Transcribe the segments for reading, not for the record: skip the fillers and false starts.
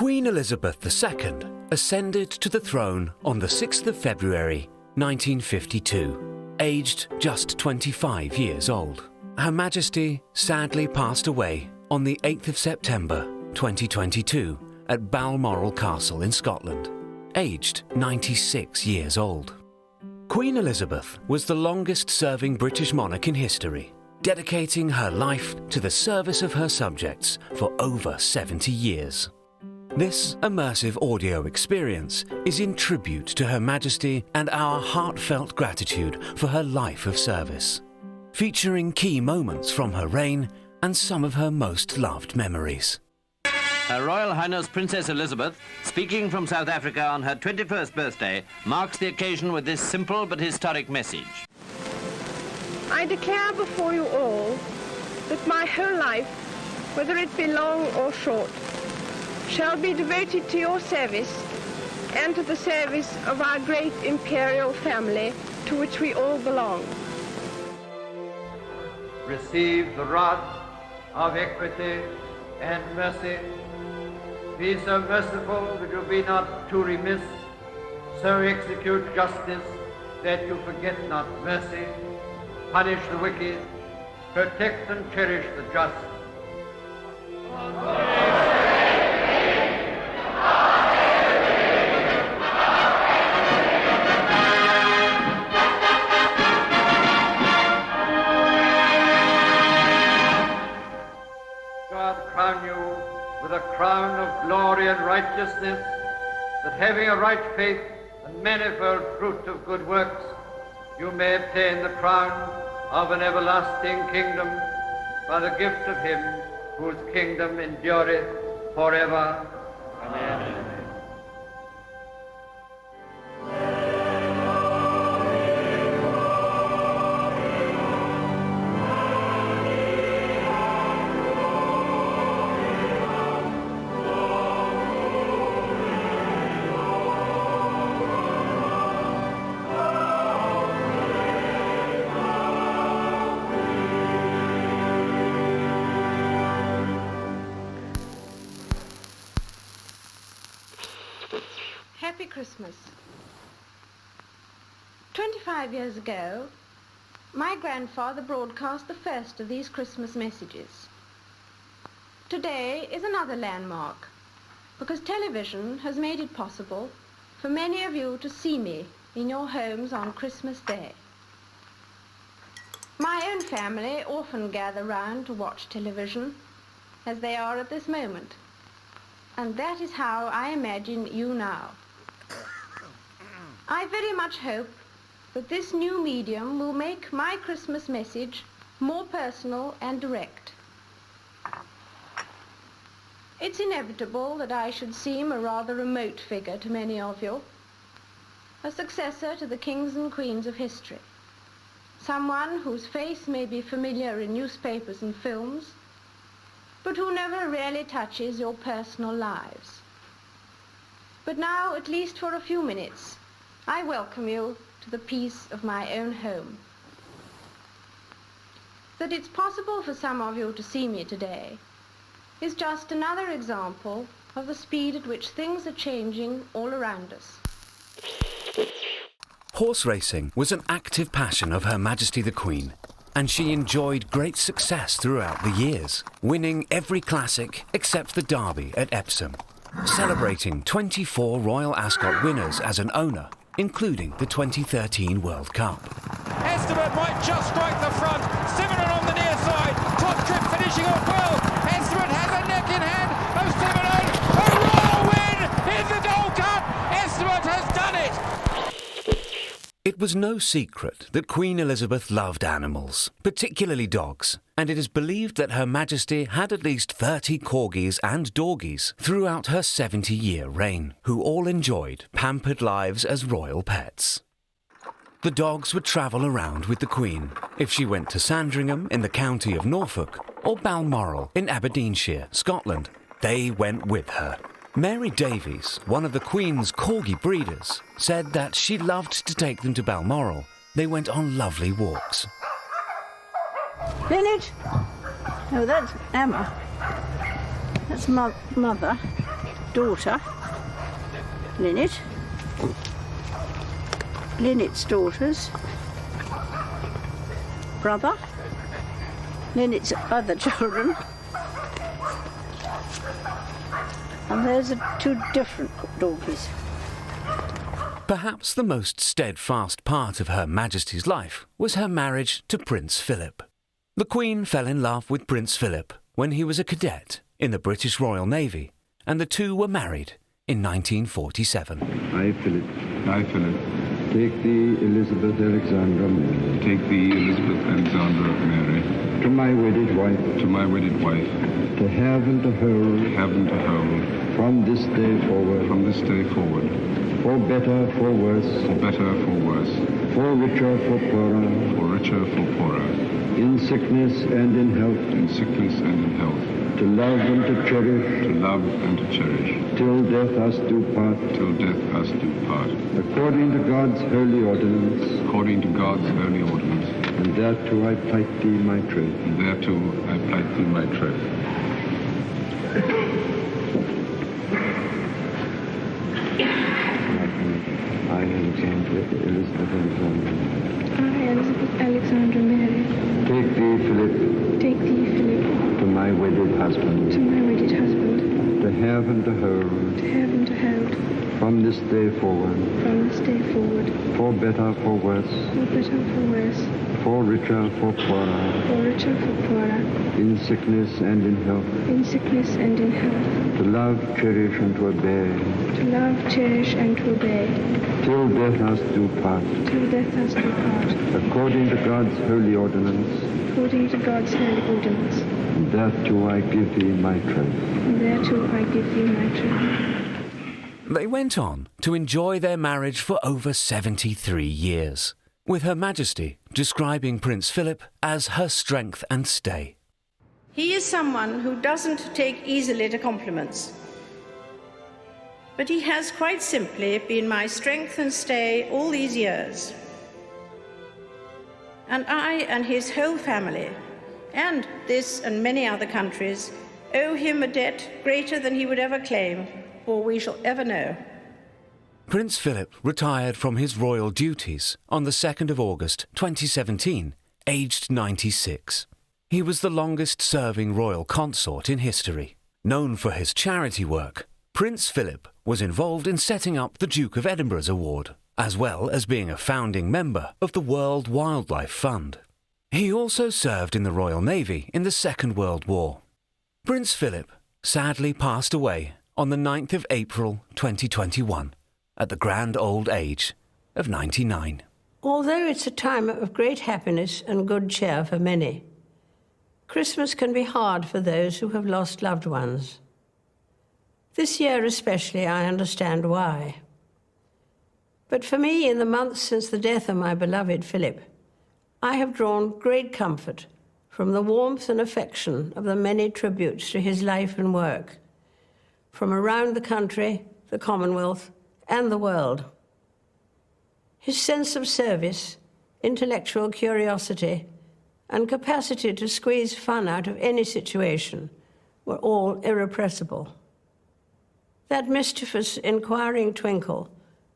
Queen Elizabeth II ascended to the throne on the 6th of February 1952, aged just 25 years old. Her Majesty sadly passed away on the 8th of September 2022 at Balmoral Castle in Scotland, aged 96 years old. Queen Elizabeth was the longest-serving British monarch in history, dedicating her life to the service of her subjects for over 70 years. This immersive audio experience is in tribute to Her Majesty and our heartfelt gratitude for her life of service, featuring key moments from her reign and some of her most loved memories. Her Royal Highness Princess Elizabeth, speaking from South Africa on her 21st birthday, marks the occasion with this simple but historic message. I declare before you all that my whole life, whether it be long or short, shall be devoted to your service and to the service of our great imperial family to which we all belong. Receive the rod of equity and mercy. Be so merciful that you be not too remiss, so execute justice that you forget not mercy, punish the wicked, protect and cherish the just. Crown you with a crown of glory and righteousness, that having a right faith and manifold fruit of good works, you may obtain the crown of an everlasting kingdom by the gift of him whose kingdom endureth forever. Amen. Happy Christmas. 25 years ago, my grandfather broadcast the first of these Christmas messages. Today is another landmark, because television has made it possible for many of you to see me in your homes on Christmas Day. My own family often gather round to watch television, as they are at this moment, and that is how I imagine you now. I very much hope that this new medium will make my Christmas message more personal and direct. It's inevitable that I should seem a rather remote figure to many of you, a successor to the kings and queens of history, someone whose face may be familiar in newspapers and films, but who never really touches your personal lives. But now, at least for a few minutes, I welcome you to the peace of my own home. That it's possible for some of you to see me today is just another example of the speed at which things are changing all around us. Horse racing was an active passion of Her Majesty the Queen, and she enjoyed great success throughout the years, winning every classic except the Derby at Epsom, celebrating 24 Royal Ascot winners as an owner, including the 2013 World Cup. Esteban might just strike the front. Simonon on the near side. Top trip finishing off well. Esteban has a neck in hand of Simonon. A royal win in the Gold Cup. Esteban has done it. It was no secret that Queen Elizabeth loved animals, particularly dogs, and it is believed that Her Majesty had at least 30 corgis and dorgies throughout her 70-year reign, who all enjoyed pampered lives as royal pets. The dogs would travel around with the Queen if she went to Sandringham in the county of Norfolk or Balmoral in Aberdeenshire, Scotland. They went with her. Mary Davies, one of the Queen's corgi breeders, said that she loved to take them to Balmoral. They went on lovely walks. Village? Oh, that's Emma. That's mother. daughter, Linnet, Linnet's daughters, brother, Linnet's other children, and those are two different donkeys. Perhaps the most steadfast part of Her Majesty's life was her marriage to Prince Philip. The Queen fell in love with Prince Philip when he was a cadet in the British Royal Navy, and the two were married in 1947. I, Philip. I, Philip. Take thee, Elizabeth Alexandra Mary. Take thee, Elizabeth Alexandra Mary. To my wedded wife. To my wedded wife. To have and to hold. To have and to hold. From this day forward. From this day forward. For better, for worse. For better, for worse. For richer, for poorer. For richer, for poorer. In sickness and in health. In sickness and in health. To love and to cherish. To love and to cherish. Till death us do part. Till death us do part. According to God's holy ordinance. According to God's holy ordinance. And thereto I plight thee my troth. And thereto I plight thee my troth. I, Elizabeth Alexandra Mary. Take thee, Philip. Take thee, Philip. To my wedded husband. To my wedded husband. To have and to hold. To have and to hold. From this day forward. From this day forward. For better, for worse. For better, for worse. For richer, for poorer. For richer, for poorer. In sickness and in health. In sickness and in health. To love, cherish, and to obey. To love, cherish, and to obey. Till death us do part. Till death us do part. According to God's holy ordinance. According to God's holy ordinance. And thereto I give thee my troth. And thereto I give thee my troth. They went on to enjoy their marriage for over 73 years, with Her Majesty describing Prince Philip as her strength and stay. He is someone who doesn't take easily to compliments. But he has quite simply been my strength and stay all these years. And I and his whole family, and this and many other countries, owe him a debt greater than he would ever claim, or we shall ever know. Prince Philip retired from his royal duties on the 2nd of August 2017, aged 96. He was the longest-serving royal consort in history. Known for his charity work, Prince Philip was involved in setting up the Duke of Edinburgh's Award, as well as being a founding member of the World Wildlife Fund. He also served in the Royal Navy in the Second World War. Prince Philip sadly passed away on the 9th of April 2021, at the grand old age of 99. Although it's a time of great happiness and good cheer for many, Christmas can be hard for those who have lost loved ones. This year especially, I understand why. But for me, in the months since the death of my beloved Philip, I have drawn great comfort from the warmth and affection of the many tributes to his life and work, from around the country, the Commonwealth, and the world. His sense of service, intellectual curiosity, and capacity to squeeze fun out of any situation were all irrepressible. That mischievous, inquiring twinkle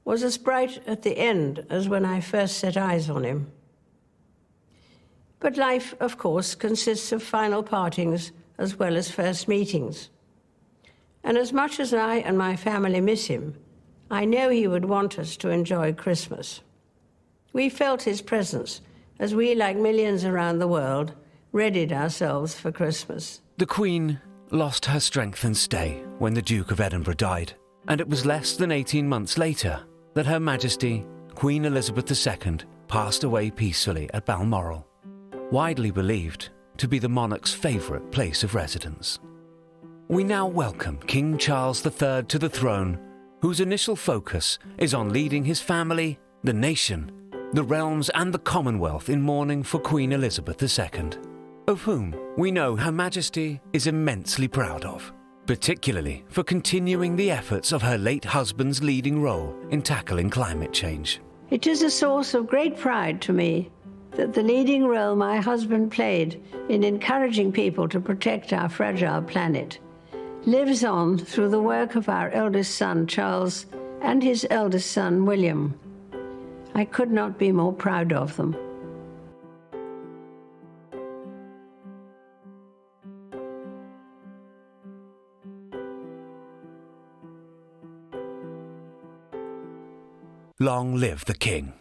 was as bright at the end as when I first set eyes on him. But life, of course, consists of final partings as well as first meetings. And as much as I and my family miss him, I know he would want us to enjoy Christmas. We felt his presence as we, like millions around the world, readied ourselves for Christmas. The Queen lost her strength and stay when the Duke of Edinburgh died, and it was less than 18 months later that Her Majesty, Queen Elizabeth II, passed away peacefully at Balmoral, widely believed to be the monarch's favourite place of residence. We now welcome King Charles III to the throne, whose initial focus is on leading his family, the nation, the realms and the Commonwealth in mourning for Queen Elizabeth II, of whom we know Her Majesty is immensely proud of, particularly for continuing the efforts of her late husband's leading role in tackling climate change. It is a source of great pride to me that the leading role my husband played in encouraging people to protect our fragile planet lives on through the work of our eldest son, Charles, and his eldest son, William. I could not be more proud of them. Long live the King.